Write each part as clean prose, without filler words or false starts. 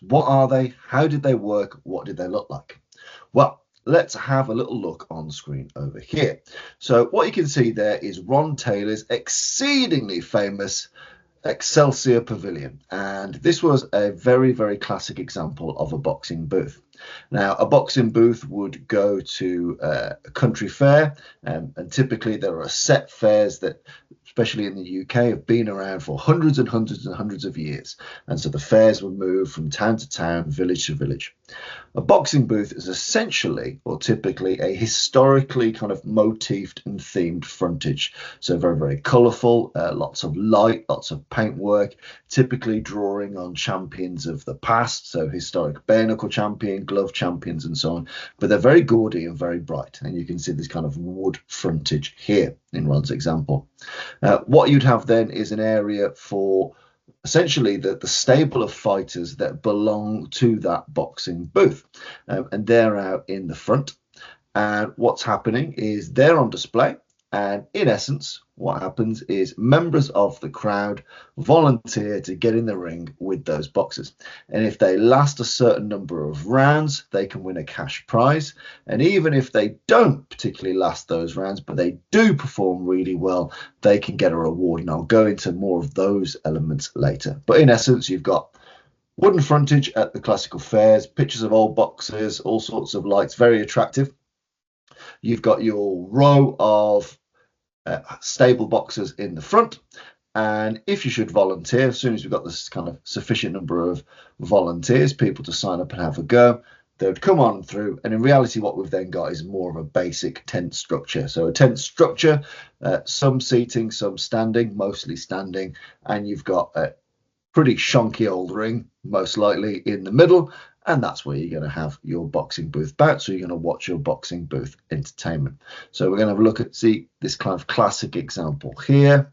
What are they? How did they work? What did they look like? Well, let's have a little look on screen over here. So what you can see there is Ron Taylor's exceedingly famous Excelsior Pavilion. And this was a very, very classic example of a boxing booth. Now, a boxing booth would go to a country fair, and typically there are set fairs that, especially in the UK, have been around for hundreds and hundreds and hundreds of years. And so the fairs would move from town to town, village to village. A boxing booth is essentially, or typically, a historically kind of motifed and themed frontage. So very, very colourful, lots of light, lots of paintwork, typically drawing on champions of the past, so historic bare knuckle champion, glove champions, and so on. But they're very gaudy and very bright, and you can see this kind of wood frontage here in Ron's example. What you'd have then is an area for essentially the stable of fighters that belong to that boxing booth, and they're out in the front, and what's happening is they're on display, and in essence what happens is members of the crowd volunteer to get in the ring with those boxers, and if they last a certain number of rounds they can win a cash prize, and even if they don't particularly last those rounds but they do perform really well, they can get a reward, and I'll go into more of those elements later. But in essence, you've got wooden frontage at the classical fairs, pictures of old boxers, all sorts of lights, very attractive. You've got your row of stable boxers in the front, and if you should volunteer, as soon as we've got this kind of sufficient number of volunteers, people to sign up and have a go, they would come on through, and in reality what we've then got is more of a basic tent structure. So a tent structure, some seating, some standing, mostly standing, and you've got a pretty shonky old ring, most likely in the middle, and that's where you're going to have your boxing booth bout. So you're going to watch your boxing booth entertainment. So we're going to have a look at this kind of classic example here.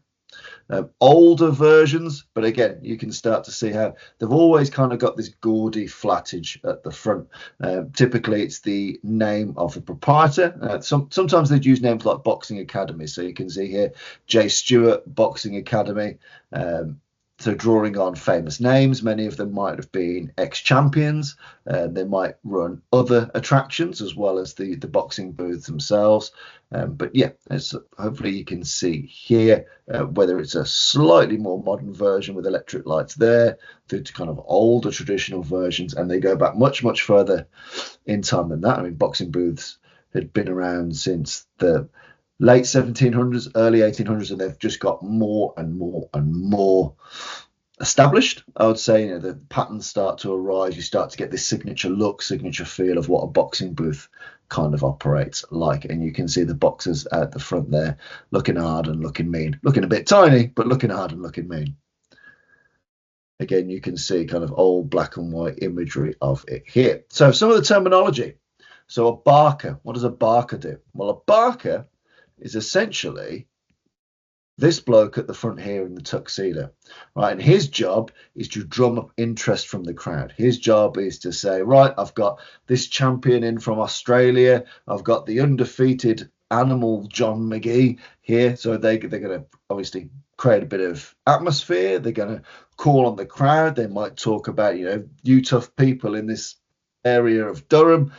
Older versions, but again, you can start to see how they've always kind of got this gaudy flattage at the front. Typically, it's the name of the proprietor. Sometimes they'd use names like Boxing Academy. So you can see here, Jay Stewart Boxing Academy. So drawing on famous names, many of them might have been ex-champions. They might run other attractions as well as the boxing booths themselves. But yeah, hopefully you can see here, whether it's a slightly more modern version with electric lights there, through to kind of older traditional versions, and they go back much, much further in time than that. I mean, boxing booths had been around since the late 1700s, early 1800s, and they've just got more and more and more established. I would say, the patterns start to arise. You start to get this signature look, signature feel of what a boxing booth kind of operates like. And you can see the boxers at the front there looking hard and looking mean, looking a bit tiny, but looking hard and looking mean. Again, you can see kind of old black and white imagery of it here. So some of the terminology. So a barker, what does a barker do? Well, a barker is essentially this bloke at the front here in the tuxedo, right? And his job is to drum up interest from the crowd. His job is to say, right, I've got this champion in from Australia. I've got the undefeated animal John McGee here. So they're going to obviously create a bit of atmosphere. They're going to call on the crowd. They might talk about, you tough people in this area of Durham,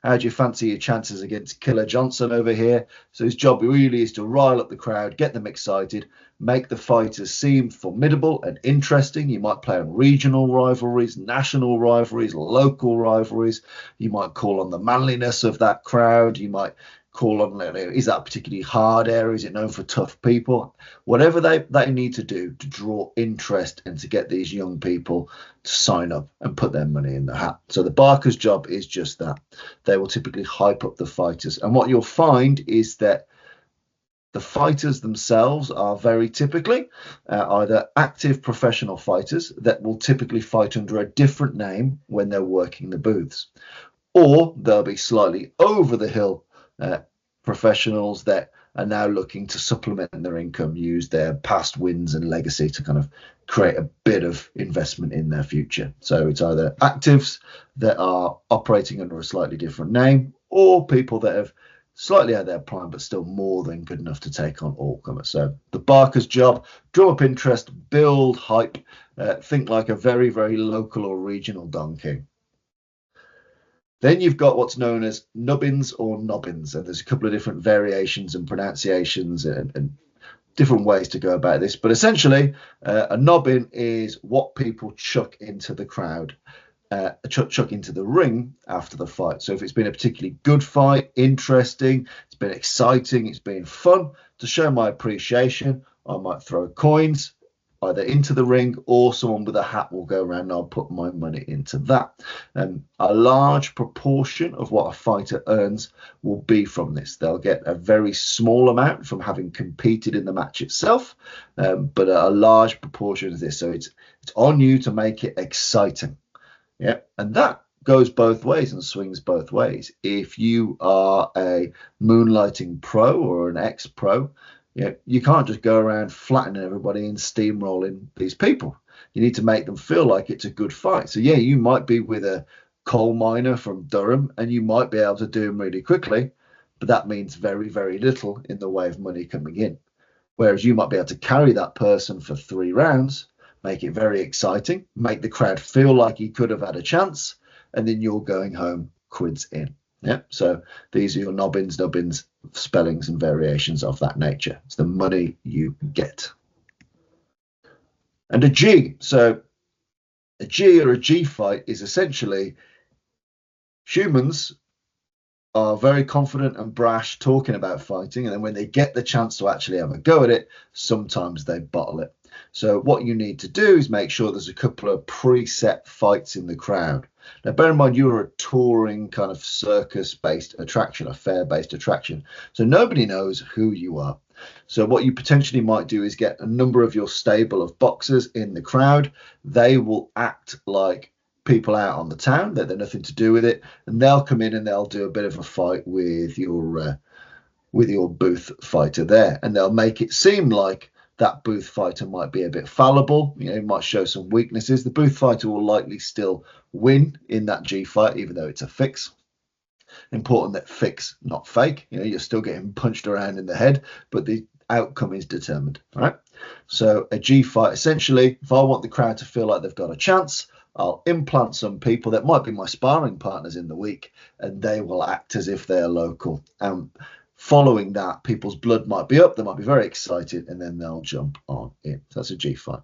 how do you fancy your chances against Killer Johnson over here? So his job really is to rile up the crowd, get them excited, make the fighters seem formidable and interesting. You might play on regional rivalries, national rivalries, local rivalries. You might call on the manliness of that crowd. You might call on, is that a particularly hard area? Is it known for tough people? Whatever they need to do to draw interest and to get these young people to sign up and put their money in the hat. So the barker's job is just that. They will typically hype up the fighters. And what you'll find is that the fighters themselves are very typically either active professional fighters that will typically fight under a different name when they're working the booths, or they'll be slightly over the hill professionals that are now looking to supplement their income, use their past wins and legacy to kind of create a bit of investment in their future. So it's either actives that are operating under a slightly different name, or people that have slightly out their prime but still more than good enough to take on all comers. So the barker's job, draw up interest, build hype, Think like a very, very local or regional Don King. Then you've got what's known as nubbins or nobbins, and there's a couple of different variations and pronunciations and different ways to go about this. But essentially, a nobbin is what people chuck into the crowd, chuck into the ring after the fight. So if it's been a particularly good fight, interesting, it's been exciting, it's been fun, to show my appreciation, I might throw coins either into the ring, or someone with a hat will go around and I'll put my money into that. A large proportion of what a fighter earns will be from this. They'll get a very small amount from having competed in the match itself, but a large proportion of this. So it's on you to make it exciting. Yeah, and that goes both ways and swings both ways. If you are a moonlighting pro or an ex-pro, you can't just go around flattening everybody and steamrolling these people. You need to make them feel like it's a good fight. So yeah, you might be with a coal miner from Durham and you might be able to do them really quickly, but that means very, very little in the way of money coming in. Whereas you might be able to carry that person for 3 rounds, make it very exciting, make the crowd feel like he could have had a chance, and then you're going home quids in. Yeah, so these are your nobbins, nubbins, spellings and variations of that nature. It's the money you get. And a G. So a G or a G fight is essentially humans are very confident and brash talking about fighting, and then when they get the chance to actually have a go at it, sometimes they bottle it. So what you need to do is make sure there's a couple of preset fights in the crowd. Now, bear in mind, you're a touring kind of circus-based attraction, a fair-based attraction. So nobody knows who you are. So what you potentially might do is get a number of your stable of boxers in the crowd. They will act like people out on the town, that they're nothing to do with it, and they'll come in and they'll do a bit of a fight with your booth fighter there, and they'll make it seem like that booth fighter might be a bit fallible, might show some weaknesses. The booth fighter will likely still win in that G fight, even though it's a fix. Important that fix, not fake. You're still getting punched around in the head, but the outcome is determined. All right. So a G fight, essentially, if I want the crowd to feel like they've got a chance, I'll implant some people that might be my sparring partners in the week, and they will act as if they're local. Following that, people's blood might be up, they might be very excited, and then they'll jump on in. So that's a G fight.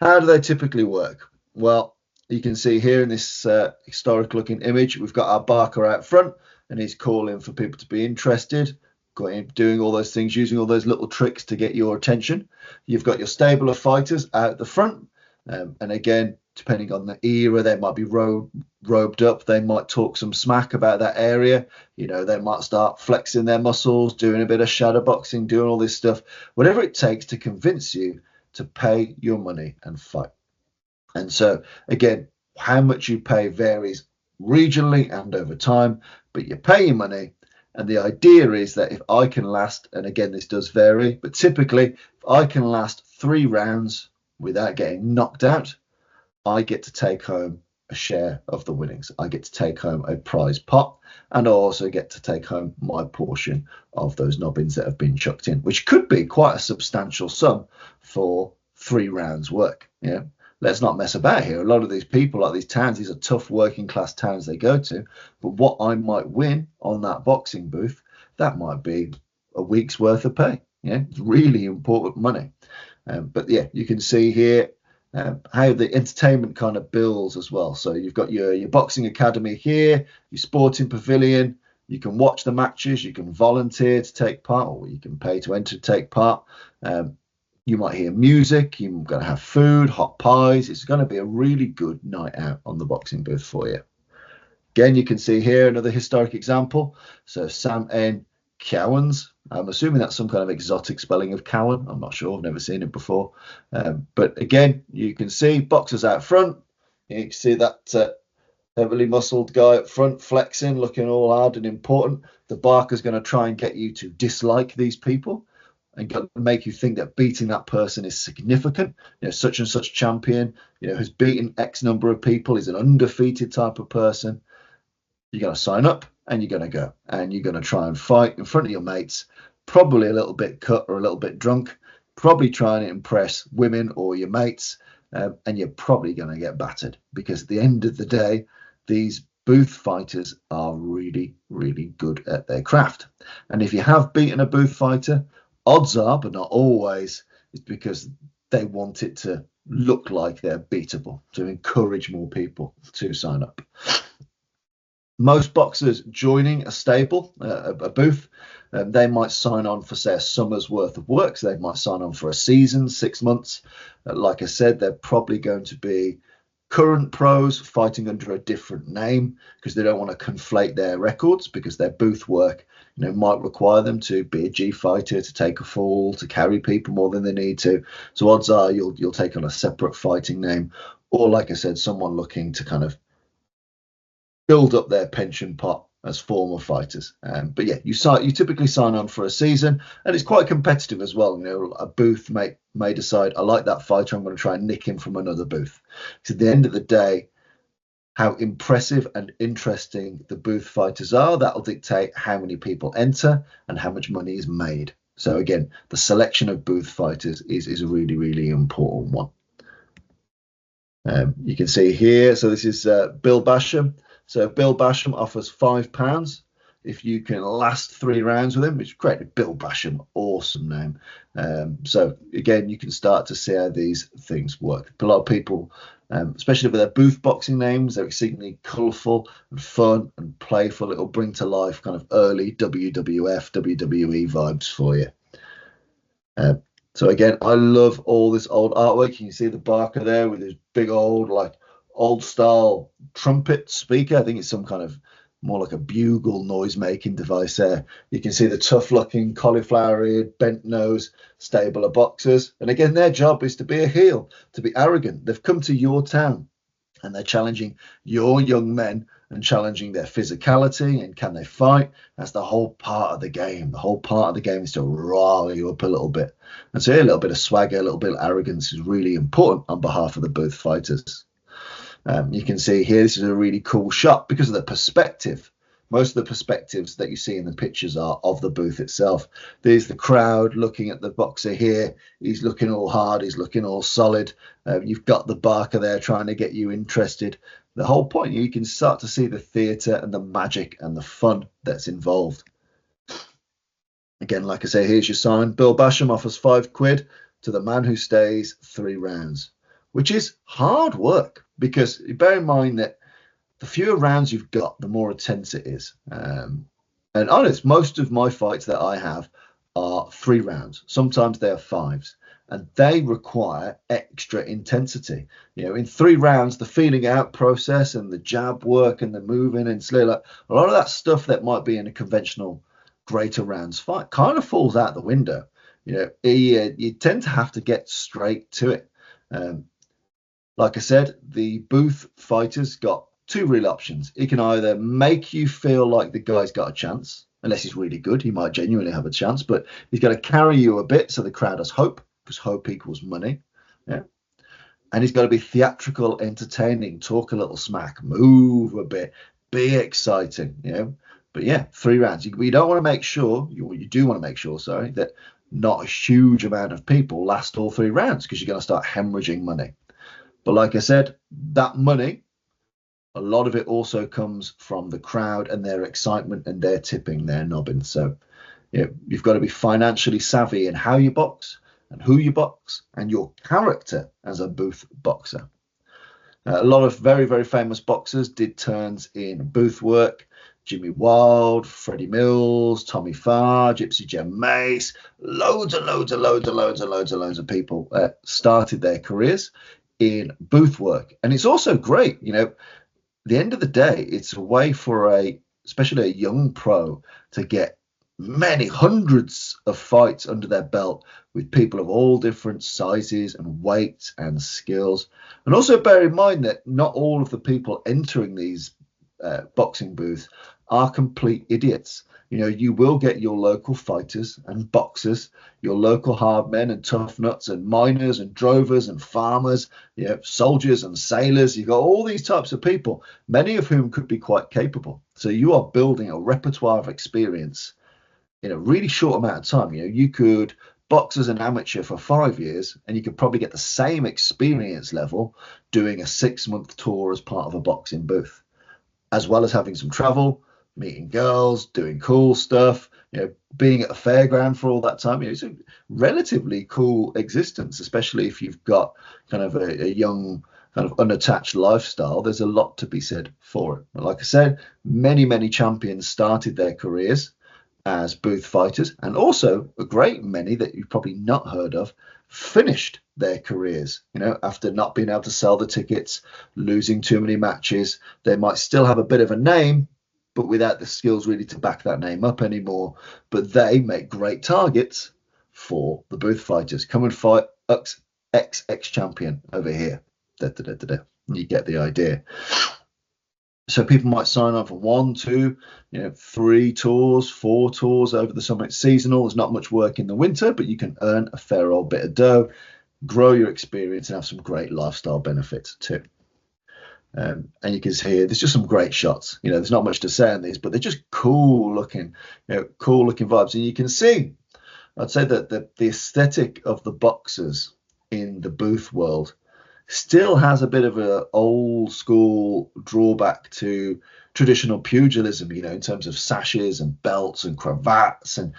How do they typically work? Well, you can see here in this historic looking image, we've got our barker out front, and he's calling for people to be interested, doing all those things, using all those little tricks to get your attention. You've got your stable of fighters out the front, and again, depending on the era, they might be robed up. They might talk some smack about that area. They might start flexing their muscles, doing a bit of shadow boxing, doing all this stuff, whatever it takes to convince you to pay your money and fight. And so, again, how much you pay varies regionally and over time, but you pay your money. And the idea is that if I can last, and again, this does vary, but typically, if I can last 3 rounds without getting knocked out, I get to take home a share of the winnings. I get to take home a prize pot, and I also get to take home my portion of those nobbins that have been chucked in, which could be quite a substantial sum for 3 rounds work. Let's not mess about here. A lot of these people, like these towns, these are tough working class towns they go to, but what I might win on that boxing booth, that might be a week's worth of pay. It's really important money. But yeah, you can see here how the entertainment kind of builds as well. So you've got your boxing academy here, your sporting pavilion. You can watch the matches, you can volunteer to take part, or you can pay to enter to take part. You might hear music, you're going to have food, hot pies. It's going to be a really good night out on the boxing booth for you. Again, you can see here another historic example. So Sam N. Cowans. I'm assuming that's some kind of exotic spelling of Cowan. I'm not sure. I've never seen it before. But again, you can see boxers out front. You can see that heavily muscled guy up front flexing, looking all hard and important. The barker's going to try and get you to dislike these people and make you think that beating that person is significant. Such and such champion, has beaten X number of people, is an undefeated type of person. You're going to sign up and you're going to go and you're going to try and fight in front of your mates, probably a little bit cut or a little bit drunk, probably trying to impress women or your mates, and you're probably going to get battered, because at the end of the day, these booth fighters are really, really good at their craft. And if you have beaten a booth fighter, odds are, but not always, it's because they want it to look like they're beatable, to encourage more people to sign up. Most boxers joining a stable, a booth, they might sign on for, say, a summer's worth of work. So they might sign on for a season, 6 months. Like I said, they're probably going to be current pros fighting under a different name, because they don't want to conflate their records, because their booth work, might require them to be a G fighter, to take a fall, to carry people more than they need to. So odds are you'll take on a separate fighting name, or, like I said, someone looking to kind of build up their pension pot as former fighters. But yeah, you typically sign on for a season, and it's quite competitive as well. A booth may decide, I like that fighter, I'm going to try and nick him from another booth. So at the end of the day, how impressive and interesting the booth fighters are, that'll dictate how many people enter and how much money is made. So again, the selection of booth fighters is a really, really important one. You can see here, so this is Bill Basham. So Bill Basham offers £5 if you can last 3 rounds with him, which is great. Bill Basham, awesome name. So again, you can start to see how these things work. A lot of people, especially with their booth boxing names, they're exceedingly colourful and fun and playful. It'll bring to life kind of early WWF, WWE vibes for you. So again, I love all this old artwork. You can see the Barker there with his big old, old style trumpet speaker. I think it's some kind of more like a bugle noise making device there. You can see the tough looking cauliflower eared, bent nose stabler boxers. And again, their job is to be a heel, to be arrogant. They've come to your town and they're challenging your young men and challenging their physicality and can they fight. That's the whole part of the game. The whole part of the game is to rile you up a little bit. And so a little bit of swagger, a little bit of arrogance is really important on behalf of the booth fighters. You can see here, this is a really cool shot because of the perspective. Most of the perspectives that you see in the pictures are of the booth itself. There's the crowd looking at the boxer here. He's looking all hard. He's looking all solid. You've got the Barker there trying to get you interested. The whole point, you can start to see the theatre and the magic and the fun that's involved. Again, like I say, here's your sign. Bill Basham offers £5 to the man who stays 3 rounds, which is hard work, because bear in mind that the fewer rounds you've got, the more intense it is. And honest, most of my fights that I have are 3 rounds. Sometimes they are 5s, and they require extra intensity. In 3 rounds, the feeling out process and the jab work and the moving and a lot of that stuff that might be in a conventional greater rounds fight kind of falls out the window. You tend to have to get straight to it. Like I said, the booth fighters got 2 real options. He can either make you feel like the guy's got a chance, unless he's really good, he might genuinely have a chance, but he's got to carry you a bit so the crowd has hope, because hope equals money. Yeah. And he's got to be theatrical, entertaining, talk a little smack, move a bit, be exciting, But yeah, 3 rounds. You don't want to make sure, you do want to make sure, that not a huge amount of people last all 3 rounds, because you're going to start hemorrhaging money. But like I said, that money, a lot of it also comes from the crowd and their excitement and their tipping, their nobbing. So you've got to be financially savvy in how you box and who you box and your character as a booth boxer. A lot of very, very famous boxers did turns in booth work. Jimmy Wild, Freddie Mills, Tommy Farr, Gypsy Jim Mace, loads of people started their careers in booth work. And it's also great, at the end of the day, it's a way for especially a young pro to get many hundreds of fights under their belt with people of all different sizes and weights and skills. And also bear in mind that not all of the people entering these boxing booths are complete idiots. You will get your local fighters and boxers, your local hard men and tough nuts and miners and drovers and farmers, soldiers and sailors. You've got all these types of people, many of whom could be quite capable. So you are building a repertoire of experience in a really short amount of time. You could box as an amateur for 5 years, and you could probably get the same experience level doing a 6-month tour as part of a boxing booth, as well as having some travel, meeting girls, doing cool stuff, being at a fairground for all that time. It's a relatively cool existence, especially if you've got kind of a young, kind of unattached lifestyle. There's a lot to be said for it. But like I said, many champions started their careers as booth fighters, and also a great many that you've probably not heard of finished their careers, after not being able to sell the tickets, losing too many matches. They might still have a bit of a name, but without the skills really to back that name up anymore. But they make great targets for the booth fighters. Come and fight X champion over here. You get the idea. So people might sign up for 1, 2, 3 tours, 4 tours over the summer. It's seasonal. There's not much work in the winter, but you can earn a fair old bit of dough, grow your experience, and have some great lifestyle benefits too. And you can see here, there's just some great shots. There's not much to say on these, but they're just cool looking vibes. And you can see, I'd say that the aesthetic of the boxers in the booth world still has a bit of an old school drawback to traditional pugilism, in terms of sashes and belts and cravats and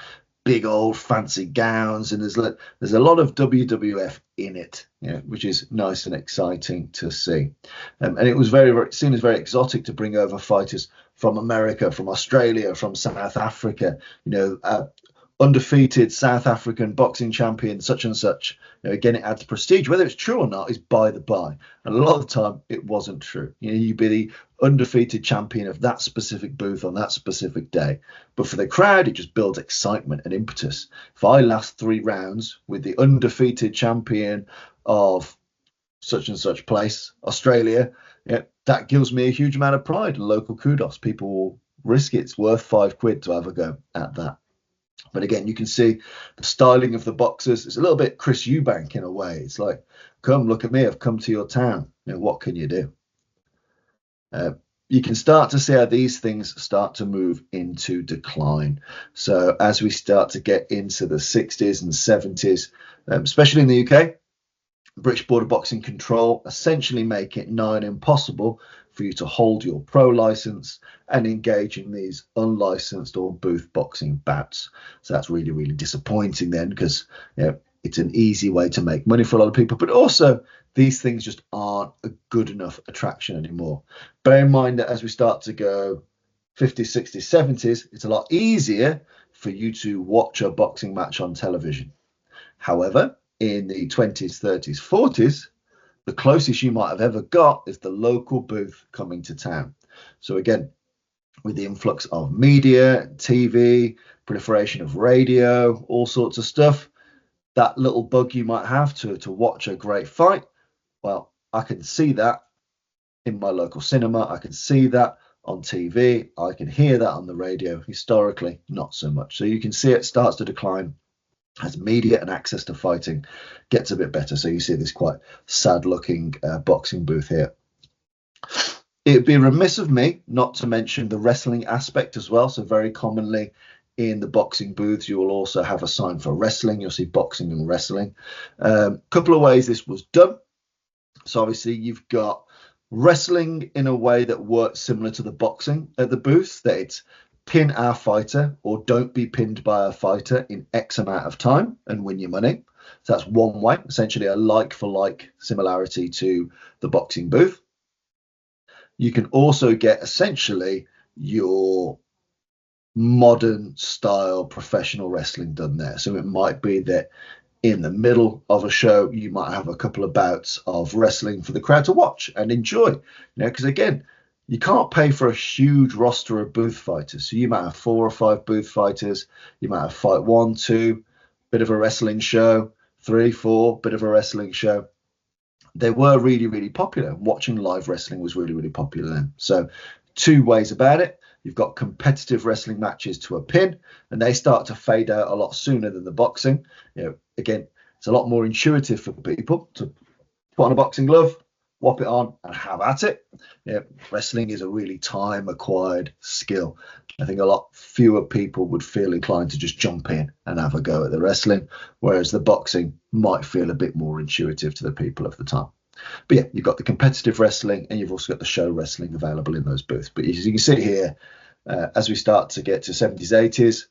big old fancy gowns. And there's a lot of WWF in it, which is nice and exciting to see. And it was very seen as very exotic to bring over fighters from America, from Australia, from South Africa, undefeated South African boxing champion, such and such. Again, it adds prestige. Whether it's true or not is by the by. And a lot of the time, it wasn't true. You'd be the undefeated champion of that specific booth on that specific day. But for the crowd, it just builds excitement and impetus. If I last 3 rounds with the undefeated champion of such and such place, Australia, that gives me a huge amount of pride and local kudos. People will risk it. It's worth £5 to have a go at that. But again, you can see the styling of the boxers. It's a little bit Chris Eubank in a way. It's like, come look at me. I've come to your town. What can you do? You can start to see how these things start to move into decline. So as we start to get into the 60s and 70s, especially in the UK, British Board of Boxing Control essentially make it nigh on impossible for you to hold your pro license and engage in these unlicensed or booth boxing bouts. So that's really disappointing then, because it's an easy way to make money for a lot of people, but also these things just aren't a good enough attraction anymore. Bear in mind that as we start to go 50s, 60s, 70s, it's a lot easier for you to watch a boxing match on television. However, in the 20s, 30s, 40s, the closest you might have ever got is the local booth coming to town. So again, with the influx of media, TV, proliferation of radio, all sorts of stuff, that little bug you might have to watch a great fight, well, I can see that in my local cinema. I can see that on TV. I can hear that on the radio. Historically, not so much. So you can see it starts to decline as media and access to fighting gets a bit better. So you see this quite sad looking boxing booth here. It'd be remiss of me not to mention the wrestling aspect as well. So very commonly in the boxing booths, you will also have a sign for wrestling. You'll see boxing and wrestling. Couple of ways this was done. So obviously you've got wrestling in a way that works similar to the boxing at the booth, that it's pin our fighter or don't be pinned by a fighter in X amount of time and win your money. So that's one way, essentially a like for like similarity to the boxing booth. You can also get essentially your modern style professional wrestling done there. So it might be that in the middle of a show, you might have a couple of bouts of wrestling for the crowd to watch and enjoy. Because again, you can't pay for a huge roster of booth fighters. So you might have 4 or 5 booth fighters. You might have fight 1, 2, bit of a wrestling show, 3, 4, bit of a wrestling show. They were really popular. Watching live wrestling was really popular then. So 2 ways about it. You've got competitive wrestling matches to a pin, and they start to fade out a lot sooner than the boxing. Again, it's a lot more intuitive for people to put on a boxing glove, whop it on and have at it. Wrestling is a really time acquired skill. I think a lot fewer people would feel inclined to just jump in and have a go at the wrestling, whereas the boxing might feel a bit more intuitive to the people of the time. But yeah, you've got the competitive wrestling and you've also got the show wrestling available in those booths. But as you can see here, as we start to get to 70s, 80s,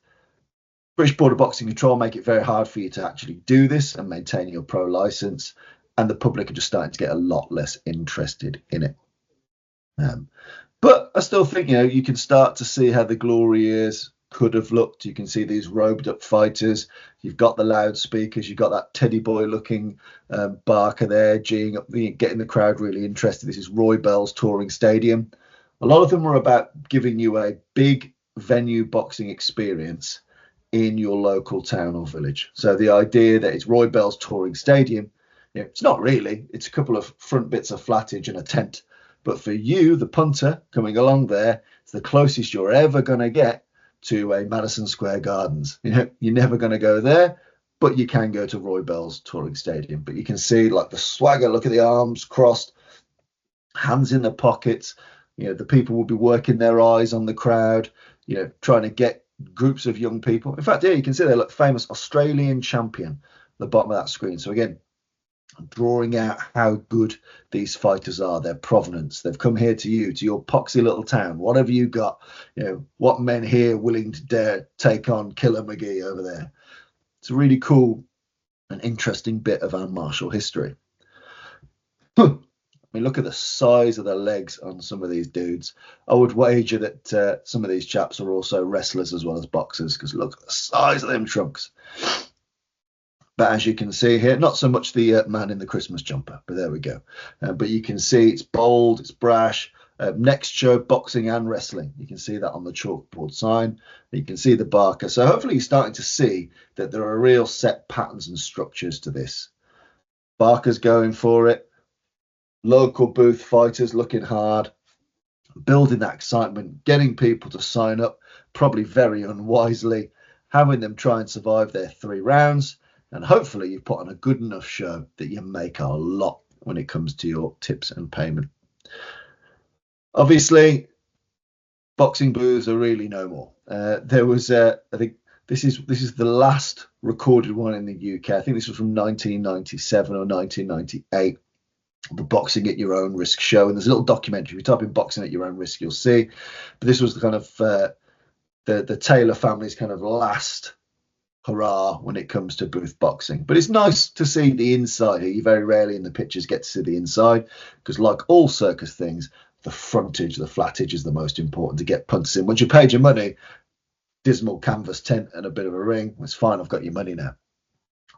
British Board of Boxing Control make it very hard for you to actually do this and maintain your pro license, and the public are just starting to get a lot less interested in it. But I still think, you can start to see how the glory years could have looked. You can see these robed up fighters. You've got the loudspeakers. You've got that teddy boy looking Barker there, geeing up, getting the crowd really interested. This is Roy Bell's touring stadium. A lot of them were about giving you a big venue boxing experience in your local town or village. So the idea that it's Roy Bell's touring stadium, it's not really. It's a couple of front bits of flattage and a tent. But for you, the punter coming along there, it's the closest you're ever going to get to a Madison Square Gardens. You're never going to go there, but you can go to Roy Bell's touring stadium. But you can see like the swagger, look at the arms crossed, hands in the pockets. The people will be working their eyes on the crowd, trying to get groups of young people. In fact, you can see they look famous Australian champion at the bottom of that screen. So again, drawing out how good these fighters are, their provenance. They've come here to your poxy little town. What have you got? What men here willing to dare take on Killer McGee over there? It's a really cool and interesting bit of our martial history. I mean, look at the size of the legs on some of these dudes. I would wager that some of these chaps are also wrestlers as well as boxers, because look at the size of them trunks. But as you can see here, not so much the man in the Christmas jumper, but there we go. But you can see it's bold, it's brash. Next show, boxing and wrestling. You can see that on the chalkboard sign. You can see the Barker. So hopefully you're starting to see that there are real set patterns and structures to this. Barker's going for it. Local booth fighters looking hard, building that excitement, getting people to sign up, probably very unwisely, having them try and survive their 3 rounds. And hopefully you put on a good enough show that you make a lot when it comes to your tips and payment. Obviously, boxing booths are really no more. There was, I think this is the last recorded one in the UK. I think this was from 1997 or 1998. The Boxing at Your Own Risk show. And there's a little documentary. If you type in Boxing at Your Own Risk, you'll see. But this was the kind of the Taylor family's kind of last hurrah when it comes to booth boxing. But it's nice to see the inside here. You very rarely in the pictures get to see the inside, because like all circus things, the frontage, the flattage is the most important to get punters in. Once you paid your money, dismal canvas tent and a bit of a ring, it's fine, I've got your money now.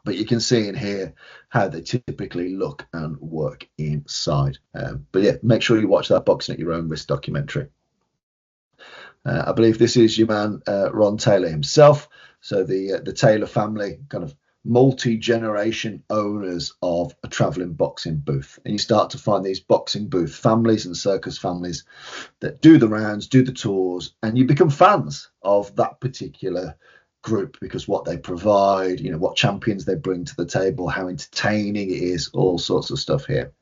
But you can see in here how they typically look and work inside. But yeah, make sure you watch that Boxing at Your Own Risk documentary. I believe this is your man, Ron Taylor himself. So the Taylor family, kind of multi-generation owners of a traveling boxing booth. And you start to find these boxing booth families and circus families that do the rounds, do the tours, and you become fans of that particular group because what they provide, what champions they bring to the table, how entertaining it is, all sorts of stuff here.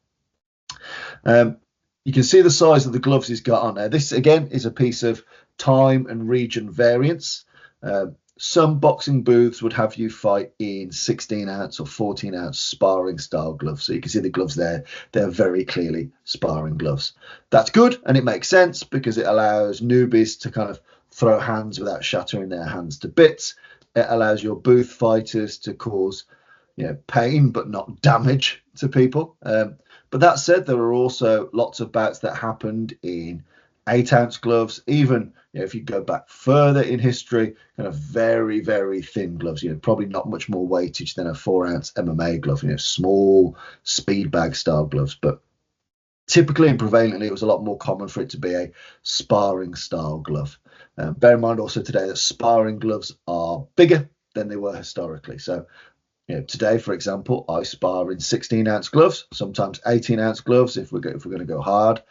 You can see the size of the gloves he's got on there. This again is a piece of time and region variance. Some boxing booths would have you fight in 16-ounce or 14-ounce sparring style gloves. So you can see the gloves there. They're very clearly sparring gloves. That's good, and it makes sense because it allows newbies to kind of throw hands without shattering their hands to bits. It allows your booth fighters to cause pain but not damage to people. But that said, there are also lots of bouts that happened in 8-ounce gloves, even if you go back further in history, kind of very, very thin gloves, probably not much more weightage than a 4-ounce MMA glove, small speed bag style gloves. But typically and prevalently, it was a lot more common for it to be a sparring style glove. Bear in mind also today that sparring gloves are bigger than they were historically. So today, for example, I spar in 16-ounce gloves, sometimes 18-ounce gloves if we're going to go hard.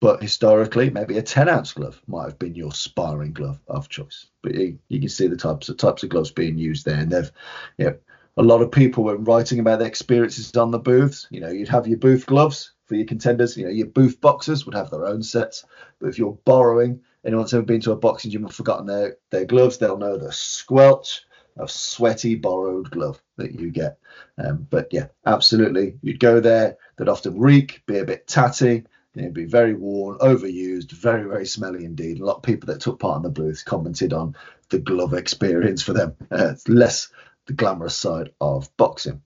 But historically, maybe a 10-ounce glove might have been your sparring glove of choice. But you can see the types of gloves being used there. And they've, a lot of people were writing about their experiences on the booths. You'd have your booth gloves for your contenders. Your booth boxers would have their own sets. But if you're borrowing Anyone's ever been to a boxing gym and forgotten their gloves, they'll know the squelch of sweaty borrowed glove that you get. But yeah, absolutely. You'd go there, they'd often reek, be a bit tatty, be very worn, overused, very, very smelly indeed. A lot of people that took part in the booth commented on the glove experience for them. It's less the glamorous side of boxing.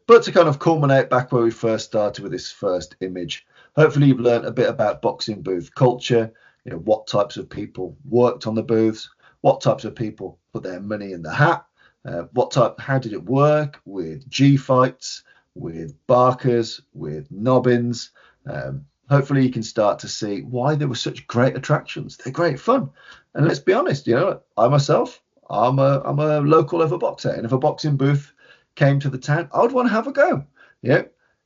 But to kind of culminate back where we first started with this first image, hopefully you've learned a bit about boxing booth culture, what types of people worked on the booths, what types of people put their money in the hat, how did it work with G fights, with Barkers, with Nobbins. Hopefully you can start to see why there were such great attractions. They're great fun. And let's be honest, I myself, I'm a local level boxer, and if a boxing booth came to the town, I would want to have a go.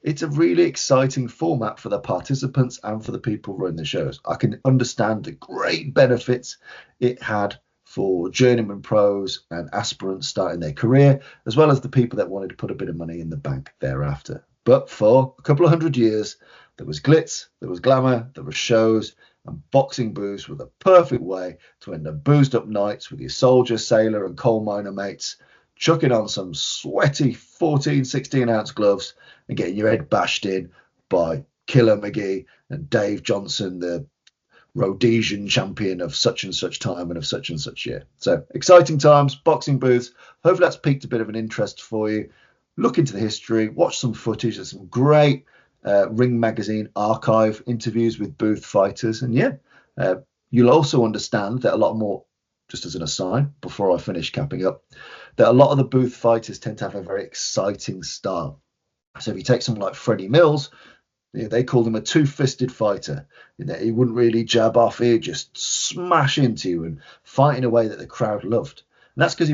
It's a really exciting format for the participants and for the people running the shows. I can understand the great benefits it had for journeyman pros and aspirants starting their career, as well as the people that wanted to put a bit of money in the bank thereafter. But for a couple of 100 years, there was glitz, there was glamour, there were shows, and boxing booths were the perfect way to end up boozed up nights with your soldier, sailor, and coal miner mates, chucking on some sweaty 14, 16-ounce gloves and getting your head bashed in by Killer McGee and Dave Johnson, the Rhodesian champion of such and such time and of such and such year. So exciting times, boxing booths. Hopefully that's piqued a bit of an interest for you. Look into the history, watch some footage. There's some great Ring Magazine archive interviews with booth fighters. And you'll also understand that a lot more, just as an aside, before I finish capping up, that a lot of the booth fighters tend to have a very exciting style. So if you take someone like Freddie Mills, they called him a two-fisted fighter. He wouldn't really jab off, he'd just smash into you and fight in a way that the crowd loved. And that's because he was